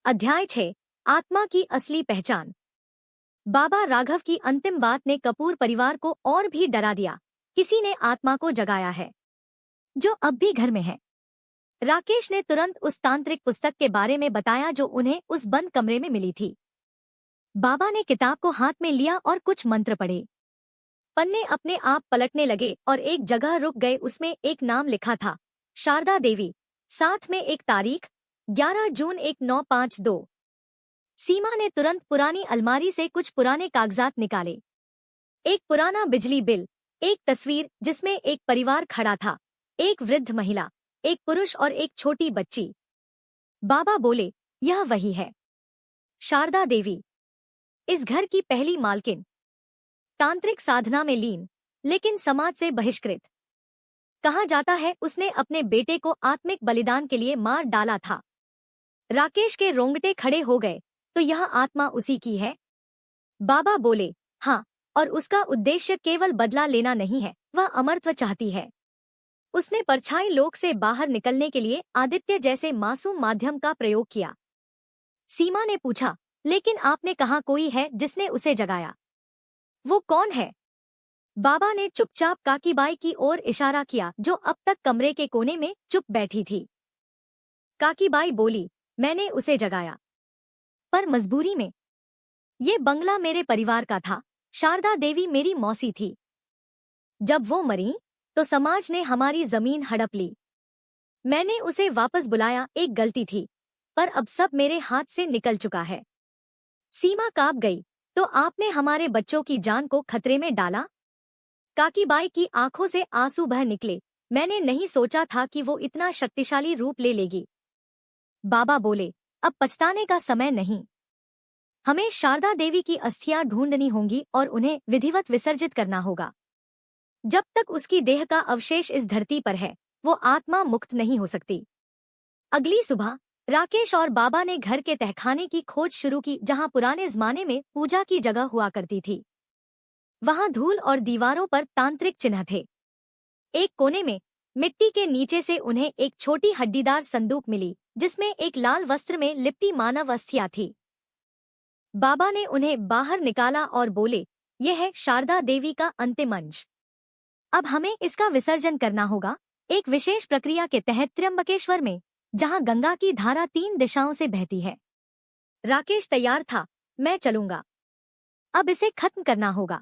अध्याय 6 आत्मा की असली पहचान। बाबा राघव की अंतिम बात ने कपूर परिवार को और भी डरा दिया। किसी ने आत्मा को जगाया है जो अब भी घर में है। राकेश ने तुरंत उस तांत्रिक पुस्तक के बारे में बताया जो उन्हें उस बंद कमरे में मिली थी। बाबा ने किताब को हाथ में लिया और कुछ मंत्र पढ़े। पन्ने अपने आप पलटने लगे और एक जगह रुक गए। उसमें एक नाम लिखा था, शारदा देवी, साथ में एक तारीख 11 जून 1952। सीमा ने तुरंत पुरानी अलमारी से कुछ पुराने कागजात निकाले। एक पुराना बिजली बिल, एक तस्वीर जिसमें एक परिवार खड़ा था, एक वृद्ध महिला, एक पुरुष और एक छोटी बच्ची। बाबा बोले, यह वही है, शारदा देवी, इस घर की पहली मालकिन, तांत्रिक साधना में लीन लेकिन समाज से बहिष्कृत। कहा जाता है उसने अपने बेटे को आत्मिक बलिदान के लिए मार डाला था। राकेश के रोंगटे खड़े हो गए। तो यह आत्मा उसी की है? बाबा बोले, हाँ, और उसका उद्देश्य केवल बदला लेना नहीं है, वह अमरत्व चाहती है। उसने परछाई लोक से बाहर निकलने के लिए आदित्य जैसे मासूम माध्यम का प्रयोग किया। सीमा ने पूछा, लेकिन आपने कहा कोई है जिसने उसे जगाया, वो कौन है? बाबा ने चुपचाप काकीबाई की ओर इशारा किया जो अब तक कमरे के कोने में चुप बैठी थी। काकीबाई बोली, मैंने उसे जगाया, पर मजबूरी में। ये बंगला मेरे परिवार का था, शारदा देवी मेरी मौसी थी। जब वो मरी तो समाज ने हमारी जमीन हड़प ली। मैंने उसे वापस बुलाया, एक गलती थी, पर अब सब मेरे हाथ से निकल चुका है। सीमा कांप गई, तो आपने हमारे बच्चों की जान को खतरे में डाला? काकीबाई की आंखों से आंसू बह निकले। मैंने नहीं सोचा था कि वो इतना शक्तिशाली रूप ले लेगी। बाबा बोले, अब पछताने का समय नहीं। हमें शारदा देवी की अस्थियां ढूंढनी होंगी और उन्हें विधिवत विसर्जित करना होगा। जब तक उसकी देह का अवशेष इस धरती पर है, वो आत्मा मुक्त नहीं हो सकती। अगली सुबह राकेश और बाबा ने घर के तहखाने की खोज शुरू की जहां पुराने जमाने में पूजा की जगह हुआ करती थी। वहां धूल और दीवारों पर तांत्रिक चिन्ह थे। एक कोने में मिट्टी के नीचे से उन्हें एक छोटी हड्डीदार संदूक मिली जिसमें एक लाल वस्त्र में लिपटी मानव अस्थियां थी। बाबा ने उन्हें बाहर निकाला और बोले, यह है शारदा देवी का अंतिम अंश। अब हमें इसका विसर्जन करना होगा, एक विशेष प्रक्रिया के तहत त्र्यंबकेश्वर में, जहां गंगा की धारा 3 दिशाओं से बहती है। राकेश तैयार था, मैं चलूंगा। अब इसे खत्म करना होगा।